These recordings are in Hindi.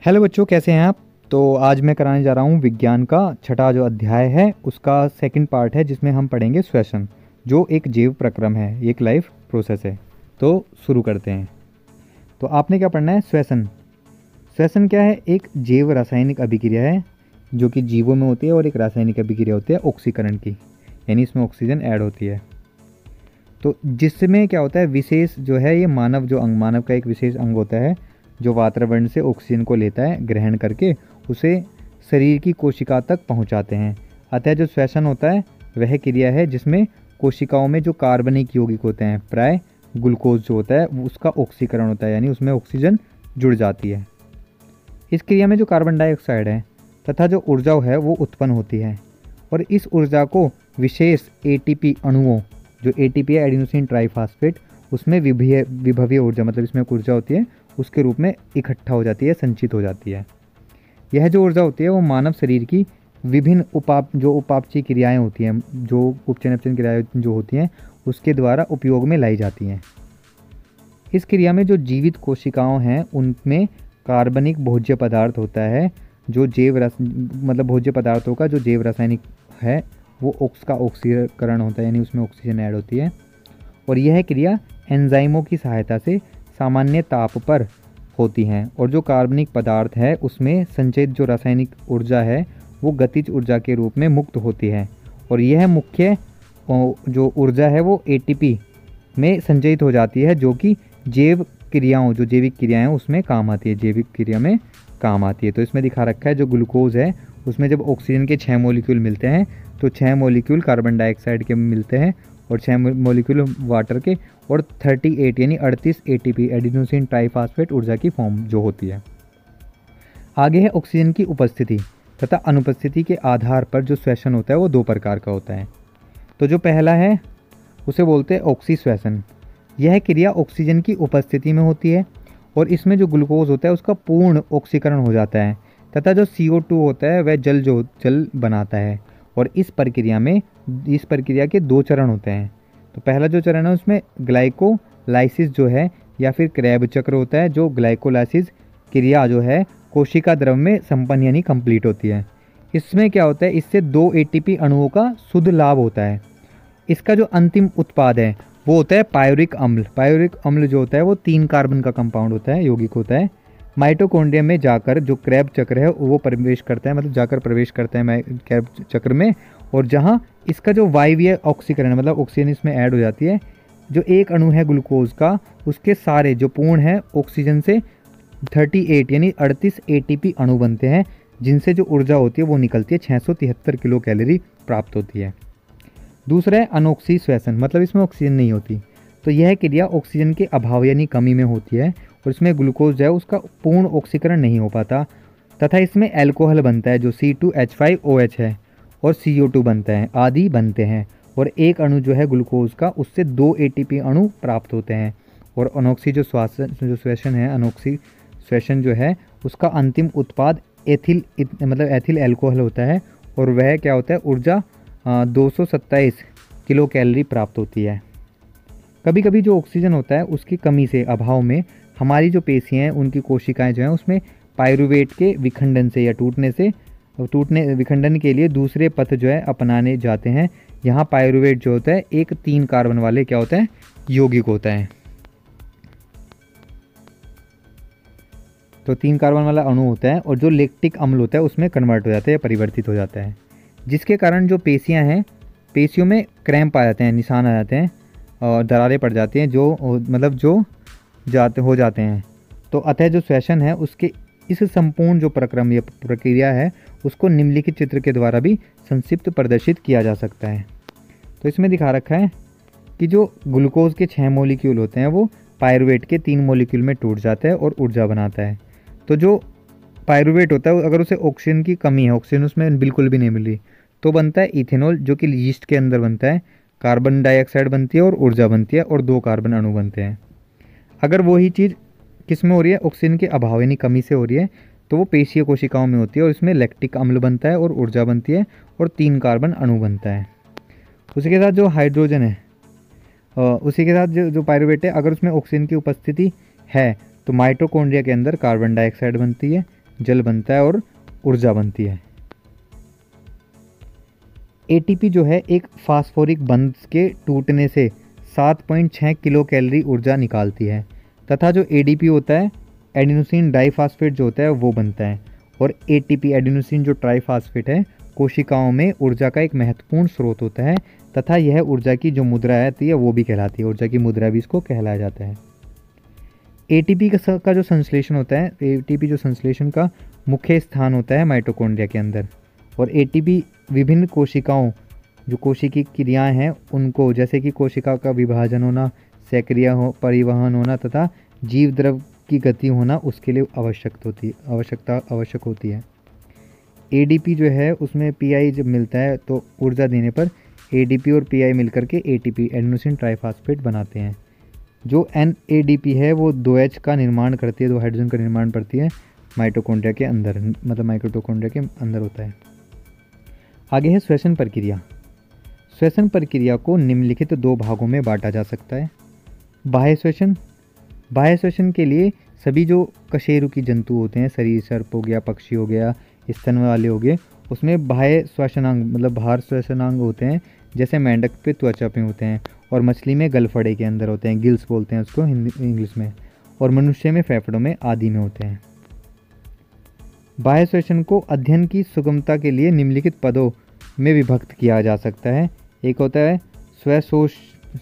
हेलो बच्चों, कैसे हैं आप। तो आज मैं कराने जा रहा हूँ विज्ञान का छठा जो अध्याय है उसका सेकंड पार्ट है, जिसमें हम पढ़ेंगे श्वसन, जो एक जैव प्रक्रम है, ये एक लाइफ प्रोसेस है। तो शुरू करते हैं। तो आपने क्या पढ़ना है, श्वसन। श्वसन क्या है, एक जैव रासायनिक अभिक्रिया है जो कि जीवों में होती है, और एक रासायनिक अभिक्रिया होती है ऑक्सीकरण की, यानी इसमें ऑक्सीजन ऐड होती है। तो जिसमें क्या होता है, विशेष जो है ये मानव जो अंग, मानव का एक विशेष अंग होता है जो वातावरण से ऑक्सीजन को लेता है, ग्रहण करके उसे शरीर की कोशिका तक पहुंचाते हैं। अतः जो श्वसन होता है वह क्रिया है जिसमें कोशिकाओं में जो कार्बनिक यौगिक होते हैं, प्राय ग्लूकोज जो होता है, उसका ऑक्सीकरण होता है, यानी उसमें ऑक्सीजन जुड़ जाती है। इस क्रिया में जो कार्बन डाइऑक्साइड है तथा जो ऊर्जा है वो उत्पन्न होती है, और इस ऊर्जा को विशेष एटीपी अणुओं, जो एटीपी है एडिनोसिन ट्राइफॉस्फेट, उसमें विभवीय ऊर्जा, मतलब इसमें ऊर्जा होती है, उसके रूप में इकट्ठा हो जाती है, संचित हो जाती है। यह जो ऊर्जा होती है वो मानव शरीर की विभिन्न उपापचयी क्रियाएं होती हैं, जो उपचयन क्रियाएं जो होती हैं उसके द्वारा उपयोग में लाई जाती हैं। इस क्रिया में जो जीवित कोशिकाओं हैं उनमें कार्बनिक भोज्य पदार्थ होता है, जो मतलब भोज्य पदार्थों का जो जैव रासायनिक है वो का ऑक्सीकरण होता है, यानी उसमें ऑक्सीजन ऐड होती है। और यह क्रिया एंजाइमों की सहायता से सामान्य ताप पर होती हैं, और जो कार्बनिक पदार्थ है उसमें संचित जो रासायनिक ऊर्जा है वो गतिज ऊर्जा के रूप में मुक्त होती है, और यह मुख्य जो ऊर्जा है वो एटीपी में संचयित हो जाती है, जो कि जैव क्रियाओं, जो जैविक क्रियाएं उसमें काम आती है, जैविक क्रिया में काम आती है। तो इसमें दिखा रखा है जो ग्लूकोज है उसमें जब ऑक्सीजन के 6 मॉलिक्यूल मिलते हैं तो 6 मॉलिक्यूल कार्बन डाइऑक्साइड के मिलते हैं, और 6 मॉलिक्यूल वाटर के, और 38 यानी 38 एटीपी एडिनोसिन ट्राइफॉस्फेट ऊर्जा की फॉर्म जो होती है। आगे है ऑक्सीजन की उपस्थिति तथा अनुपस्थिति के आधार पर जो श्वसन होता है वो 2 प्रकार का होता है। तो जो पहला है उसे बोलते हैं ऑक्सीश्वसन। यह क्रिया ऑक्सीजन की उपस्थिति में होती है, और इसमें जो ग्लूकोज होता है उसका पूर्ण ऑक्सीकरण हो जाता है, तथा जो CO2 होता है वह जल बनाता है। और इस प्रक्रिया के 2 चरण होते हैं। तो पहला जो चरण है उसमें ग्लाइकोलाइसिस जो है, या फिर क्रेब चक्र होता है, जो ग्लाइकोलाइसिस क्रिया जो है कोशिका द्रव में संपन्न यानी कंप्लीट होती है। इसमें क्या होता है, इससे 2 एटीपी अणुओं का शुद्ध लाभ होता है। इसका जो अंतिम उत्पाद है वो होता है पायरुविक अम्ल। पायरुविक अम्ल जो होता है वो 3 कार्बन का कंपाउंड होता है, यौगिक होता है। माइटोकॉन्ड्रिया में जाकर जो क्रेब चक्र है वो प्रवेश करता है, मतलब जाकर प्रवेश करता है क्रेब चक्र में, और जहाँ इसका जो वायवीय ऑक्सीकरण है, मतलब ऑक्सीजन इसमें ऐड हो जाती है, जो एक अणु है ग्लूकोज का उसके सारे जो पूर्ण है ऑक्सीजन से 38 यानी 38 एटीपी अणु बनते हैं, जिनसे जो ऊर्जा होती है वो निकलती है 673 किलो कैलोरी प्राप्त होती है। दूसरा है अनोक्सी श्वसन, मतलब इसमें ऑक्सीजन नहीं होती। तो यह क्रिया ऑक्सीजन के अभाव यानी कमी में होती है, और इसमें ग्लूकोज जो है उसका पूर्ण ऑक्सीकरण नहीं हो पाता, तथा इसमें एल्कोहल बनता है जो C2H5OH है, और CO2 बनता है, आदि बनते हैं। और एक अणु जो है ग्लूकोज का उससे 2 एटीपी अणु प्राप्त होते हैं। और अनोक्सी जो श्वसन है, अनोक्सी श्वसन जो है उसका अंतिम उत्पाद एथिल एल्कोहल होता है, और वह क्या होता है, ऊर्जा 227 किलो कैलोरी प्राप्त होती है। कभी कभी जो ऑक्सीजन होता है उसकी कमी से, अभाव में, हमारी जो पेशियाँ हैं उनकी कोशिकाएं जो हैं उसमें पायरुवेट के विखंडन से या विखंडन के लिए दूसरे पथ जो है अपनाने जाते हैं। यहाँ पायरुवेट जो होता है एक 3 कार्बन वाले क्या होता है, यौगिक होता है। तो 3 कार्बन वाला अणु होता है, और जो लैक्टिक अम्ल होता है उसमें कन्वर्ट हो जाता है, परिवर्तित हो जाता है, जिसके कारण जो पेशियाँ हैं, पेशियों में क्रैम्प आ जाते हैं, निशान आ जाते हैं, और दरारें पड़ जाती हैं, हो जाते हैं। तो अतः जो श्वसन है उसके इस संपूर्ण जो प्रक्रम या प्रक्रिया है उसको निम्नलिखित चित्र के द्वारा भी संक्षिप्त प्रदर्शित किया जा सकता है। तो इसमें दिखा रखा है कि जो ग्लूकोज के 6 मॉलिक्यूल होते हैं वो पायरुवेट के 3 मॉलिक्यूल में टूट जाता है और ऊर्जा बनाता है। तो जो पायरुवेट होता है अगर उसे ऑक्सीजन की कमी है, ऑक्सीजन उसमें बिल्कुल भी नहीं मिल रही, तो बनता है इथेनॉल, जो कि यीस्ट के अंदर बनता है, कार्बन डाइऑक्साइड बनती है और ऊर्जा बनती है, और 2 कार्बन अणु बनते हैं। अगर वही चीज़ किस में हो रही है, ऑक्सीजन के अभाव यानी कमी से हो रही है, तो वो पेशीय कोशिकाओं में होती है, और इसमें लैक्टिक अम्ल बनता है और ऊर्जा बनती है, और 3 कार्बन अणु बनता है। उसी के साथ जो हाइड्रोजन है, उसी के साथ जो पायरुवेट है, अगर उसमें ऑक्सीजन की उपस्थिति है तो माइटोकॉन्ड्रिया के अंदर कार्बन डाइऑक्साइड बनती है, जल बनता है और ऊर्जा बनती है। एटीपी जो है एक फास्फोरिक बंध के टूटने से 7.6 किलो कैलोरी ऊर्जा निकालती है, तथा जो एडीपी होता है, एडिनोसिन डाइफास्फेट जो होता है वो बनता है, और एटीपी एडिनोसिन जो ट्राइफास्फेट है कोशिकाओं में ऊर्जा का एक महत्वपूर्ण स्रोत होता है, तथा यह ऊर्जा की जो मुद्रा आती है वो भी कहलाती है, ऊर्जा की मुद्रा भी इसको कहलाया जाता है। एटीपी का जो संश्लेषण होता है, एटीपी जो संश्लेषण का मुख्य स्थान होता है माइटोकॉन्ड्रिया के अंदर, और एटीपी विभिन्न कोशिकाओं जो कोशिकीय क्रियाएं हैं उनको, जैसे कि कोशिका का विभाजन होना, सक्रिय परिवहन होना तथा जीव द्रव की गति होना, उसके लिए आवश्यक होती है। एडीपी जो है उसमें पीआई जब मिलता है तो ऊर्जा देने पर एडीपी और पीआई मिलकर के एटीपी एडेनोसिन ट्राइफास्फेट बनाते हैं। जो एनएडीपी है वो 2H का निर्माण करती है, 2 हाइड्रोजन का निर्माण करती है माइटोकॉन्ड्रिया के अंदर, मतलब माइटोकॉन्ड्रिया के अंदर होता है। आगे है श्वसन प्रक्रिया। श्वसन प्रक्रिया को निम्नलिखित 2 भागों में बांटा जा सकता है। बाह्य श्वसन। बाह्य श्वसन के लिए सभी जो कशेरुकी जंतु होते हैं, शरीर सर्प हो गया, पक्षी हो गया, स्तन वाले हो गए, उसमें बाह्य श्वसनांग मतलब बाहर श्वसनांग होते हैं, जैसे मेंढक पे त्वचा पे होते हैं, और मछली में गलफड़े के अंदर होते हैं, गिल्स बोलते हैं उसको हिंदी इंग्लिश में, और मनुष्य में फेफड़ों में आदि में होते हैं। बाह्य श्वसन को अध्ययन की सुगमता के लिए निम्नलिखित पदों में विभक्त किया जा सकता है। एक होता है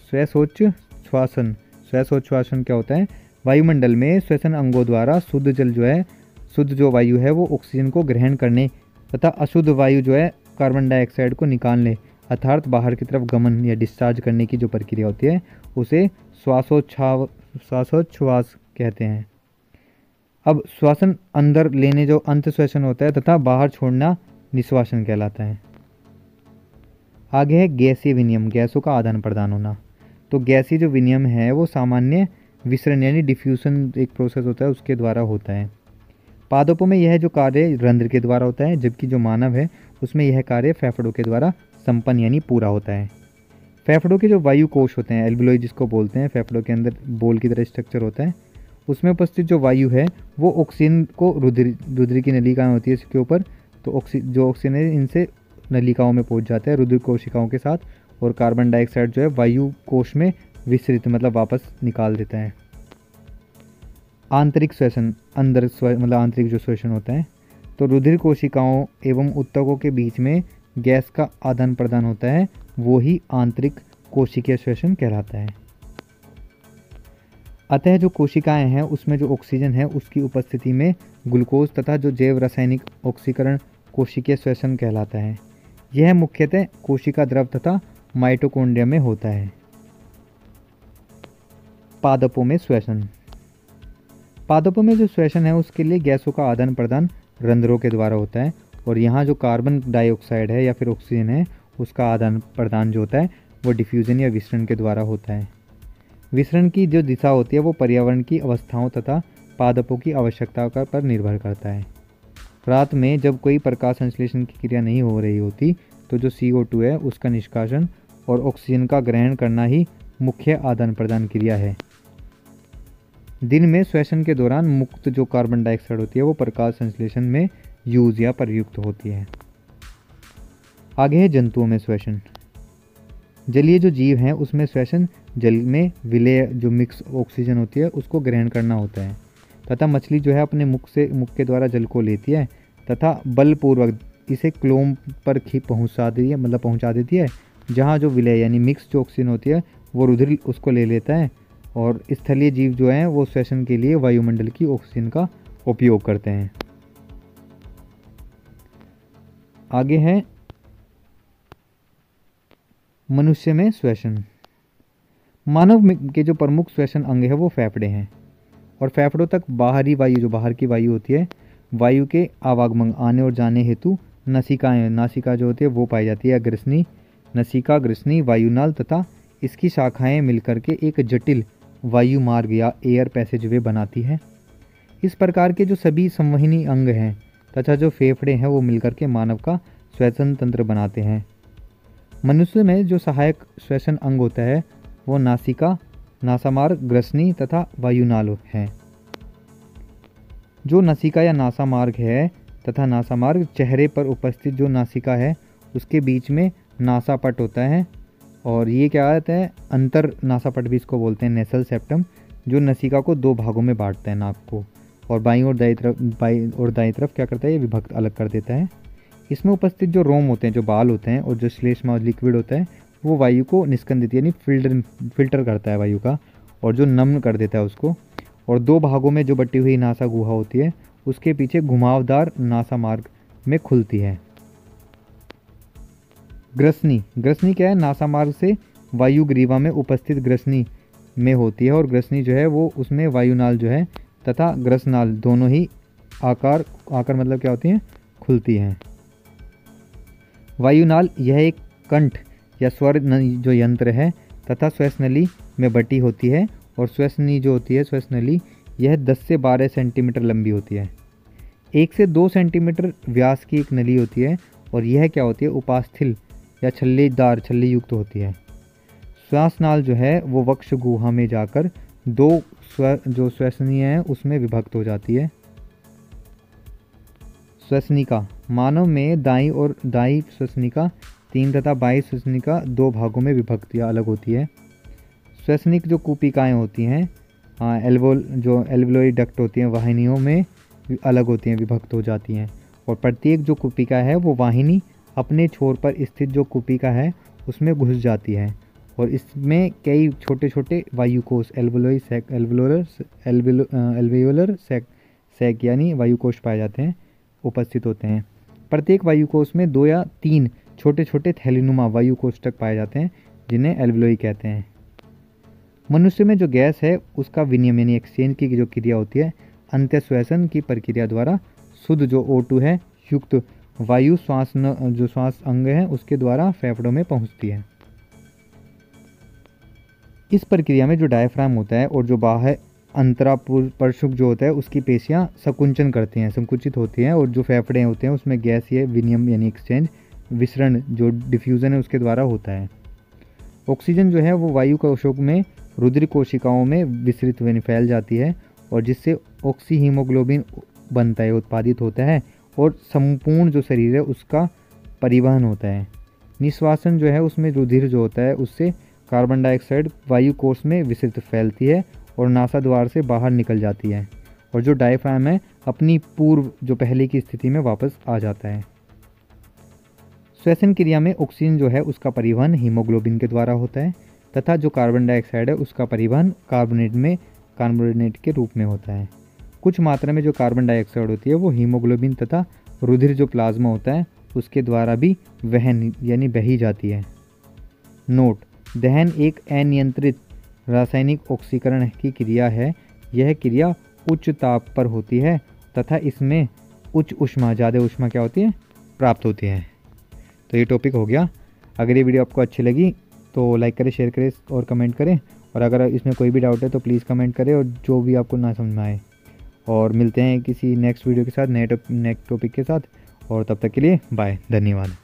स्वसोच्छ्वासन। स्वसोच्छ्वासन क्या होता है? वायुमंडल में श्वसन अंगों द्वारा शुद्ध जल जो है, शुद्ध जो वायु है वो ऑक्सीजन को ग्रहण करने तथा अशुद्ध वायु जो है कार्बन डाइऑक्साइड को निकालने अर्थात बाहर की तरफ गमन या डिस्चार्ज करने की जो प्रक्रिया होती है उसे श्वासोच्छ्वास कहते हैं। अब श्वसन अंदर लेने जो अंत श्वसन होता है तथा बाहर छोड़ना निश्वासन कहलाता है। आगे है गैसीय विनिमय, गैसों का आदान प्रदान होना। तो गैसीय जो विनिमय है वो सामान्य विसरण यानी डिफ्यूजन एक प्रोसेस होता है उसके द्वारा होता है। पादपों में यह जो कार्य रंध्र के द्वारा होता है, जबकि जो मानव है उसमें यह कार्य फेफड़ों के द्वारा संपन्न यानी पूरा होता है। फेफड़ों के जो वायु कोश होते हैं, एल्वियोलाई जिसको बोलते हैं, फेफड़ों के अंदर बोल की तरह स्ट्रक्चर होता है, उसमें उपस्थित जो वायु है वो ऑक्सीजन को रुधिर की नलिकाएं होती है इसके ऊपर, तो जो ऑक्सीजन है इनसे नलिकाओं में पहुंच जाता है रुधिर कोशिकाओं के साथ, और कार्बन डाइऑक्साइड जो है वायु कोश में विसरित मतलब वापस निकाल देता है। आंतरिक श्वसन, अंदर मतलब आंतरिक जो श्वसन होता है, तो रुधिर कोशिकाओं एवं ऊतकों के बीच में गैस का आदान प्रदान होता है, वो ही आंतरिक कोशिकीय श्वसन कहलाता है। अतः जो कोशिकाएं हैं उसमें जो ऑक्सीजन है उसकी उपस्थिति में ग्लूकोज तथा जो जैव रासायनिक ऑक्सीकरण कोशिकीय श्वसन कहलाता है। यह मुख्यतः कोशिका द्रव तथा माइटोकॉन्ड्रिया में होता है। पादपों में श्वसन। पादपों में जो श्वसन है उसके लिए गैसों का आदान प्रदान रंध्रों के द्वारा होता है, और यहाँ जो कार्बन डाइऑक्साइड है या फिर ऑक्सीजन है उसका आदान प्रदान जो होता है वो डिफ्यूजन या विसरण के द्वारा होता है। विसरण की जो दिशा होती है वो पर्यावरण की अवस्थाओं तथा पादपों की आवश्यकता पर निर्भर करता है। रात में जब कोई प्रकाश संश्लेषण की क्रिया नहीं हो रही होती तो जो CO2 है उसका निष्कासन और ऑक्सीजन का ग्रहण करना ही मुख्य आदान प्रदान क्रिया है। दिन में श्वसन के दौरान मुक्त जो कार्बन डाइऑक्साइड होती है वो प्रकाश संश्लेषण में यूज या प्रयुक्त होती है। आगे है जंतुओं में श्वसन। जलीय जो जीव हैं उसमें श्वसन जल में विलेय जो मिक्स ऑक्सीजन होती है उसको ग्रहण करना होता है, तथा मछली जो है अपने मुख के द्वारा जल को लेती है तथा बलपूर्वक इसे क्लोम पर पहुंचा देती है, जहाँ जो विलेय यानी मिक्स जो ऑक्सीजन होती है वो रुधिर उसको ले लेता है, और स्थलीय जीव जो हैं वो श्वसन के लिए वायुमंडल की ऑक्सीजन का उपयोग करते हैं। आगे है मनुष्य में श्वसन। मानव के जो प्रमुख श्वसन अंग है वो फेफड़े हैं, और फेफड़ों तक बाहरी वायु जो बाहर की वायु होती है वायु के आवागमन आने और जाने हेतु नासिका जो होती है वो पाई जाती है। ग्रसनी, नसिका, ग्रसनी, वायुनाल तथा इसकी शाखाएं मिलकर के एक जटिल वायु मार्ग या एयर पैसेजवे बनाती है। इस प्रकार के जो सभी संवहनी अंग हैं तथा जो फेफड़े हैं वो मिलकर के मानव का श्वसन तंत्र बनाते हैं। मनुष्य में जो सहायक श्वसन अंग होता है वो नासिका, नासामार्ग, ग्रसनी तथा वायुनाल हैं। जो नसिका या नासा मार्ग है तथा नासा मार्ग चेहरे पर उपस्थित जो नासिका है उसके बीच में नासापट होता है, और ये क्या आता है, अंतर नासापट भी इसको बोलते हैं, नेसल सेप्टम, जो नसिका को दो भागों में बांटता है नाक को, और बाईं और दाईं तरफ क्या करता है, ये विभक्त अलग कर देता है। इसमें उपस्थित जो रोम होते हैं, जो बाल होते हैं, और जो श्लेष्मा लिक्विड होता है वो वायु को निस्कंदित यानी फिल्टर करता है वायु का, और जो नम्न कर देता है उसको। और दो भागों में जो बटी हुई नासा गुहा होती है उसके पीछे घुमावदार नासा मार्ग में खुलती है। ग्रसनी, ग्रसनी क्या है, नासा मार्ग से वायु ग्रीवा में उपस्थित ग्रसनी में होती है, और ग्रसनी जो है वो उसमें वायुनाल जो है तथा ग्रसनाल दोनों ही आकार मतलब क्या होती हैं, खुलती हैं। वायुनाल यह एक कंठ या स्वर जो यंत्र है तथा श्वसनली में बटी होती है, और श्वसनी जो होती है श्वसनली यह 10 से 12 सेंटीमीटर लंबी होती है। 1 से 2 सेंटीमीटर व्यास की एक नली होती है, और यह क्या होती है, उपास्थल या छल्लेदार छल्ले युक्त होती है। श्वासनाल जो है वो वक्ष गुहा में जाकर दो जो श्वसनीय है उसमें विभक्त हो जाती है। श्वसनिका, मानव में दाई श्वसनिका 3 तथा बाईं श्वसनिका 2 भागों में विभक्त या अलग होती है। श्वसनिक जो कूपिकाएँ होती हैं, जो एल्वोलाई डक्ट होती हैं, वाहिनियों में अलग होती हैं, विभक्त हो जाती हैं, और प्रत्येक जो कूपिका है वो वाहिनी अपने छोर पर स्थित जो कूपिका है उसमें घुस जाती है, और इसमें कई छोटे छोटे वायुकोश एल्वेओलर सैक यानी वायुकोश पाए जाते हैं, उपस्थित होते हैं। प्रत्येक वायुकोश में 2 या 3 छोटे छोटे थैलीनुमा वायुकोष्ठक पाए जाते हैं जिन्हें एल्वेओलाई कहते हैं। मनुष्य में जो गैस है उसका विनिमय यानी एक्सचेंज की जो क्रिया होती है अंत्यश्वसन की प्रक्रिया द्वारा शुद्ध जो O2 है युक्त वायु श्वास अंग है उसके द्वारा फेफड़ों में पहुंचती है। इस प्रक्रिया में जो डायफ्राम होता है और जो बाह्य अंतरापर्शुक जो होता है उसकी पेशियां संकुचन करती हैं, संकुचित होती हैं, और जो फेफड़े होते हैं उसमें गैस ये विनिमय यानी एक्सचेंज विसरण जो डिफ्यूज़न है उसके द्वारा होता है। ऑक्सीजन जो है वो वायु कोशों में रुधिर कोशिकाओं में विसरित यानी फैल जाती है, और जिससे ऑक्सी हीमोग्लोबिन बनता है, उत्पादित होता है, और संपूर्ण जो शरीर है उसका परिवहन होता है। निश्वासन जो है उसमें रुधिर जो होता है उससे कार्बन डाइऑक्साइड वायु कोश में विसरित फैलती है और नासा द्वार से बाहर निकल जाती है, और जो डायफ्राम है अपनी पूर्व जो पहले की स्थिति में वापस आ जाता है। श्वसन क्रिया में ऑक्सीजन जो है उसका परिवहन हीमोग्लोबिन के द्वारा होता है, तथा जो कार्बन डाइऑक्साइड है उसका परिवहन कार्बोनेट के रूप में होता है। कुछ मात्रा में जो कार्बन डाइऑक्साइड होती है वो हीमोग्लोबिन तथा रुधिर जो प्लाज्मा होता है उसके द्वारा भी वहन यानी बही जाती है। नोट: दहन एक अनियंत्रित रासायनिक ऑक्सीकरण की क्रिया है। यह क्रिया उच्च ताप पर होती है तथा इसमें उच्च ऊष्मा ज़्यादा ऊष्मा क्या होती है, प्राप्त होती है। तो ये टॉपिक हो गया। अगर ये वीडियो आपको अच्छी लगी तो लाइक करें, शेयर करें और कमेंट करें, और अगर इसमें कोई भी डाउट है तो प्लीज़ कमेंट करें, और जो भी आपको ना समझ में आए। और मिलते हैं किसी नेक्स्ट वीडियो के साथ, नेक्स्ट टॉपिक के साथ, और तब तक के लिए बाय, धन्यवाद।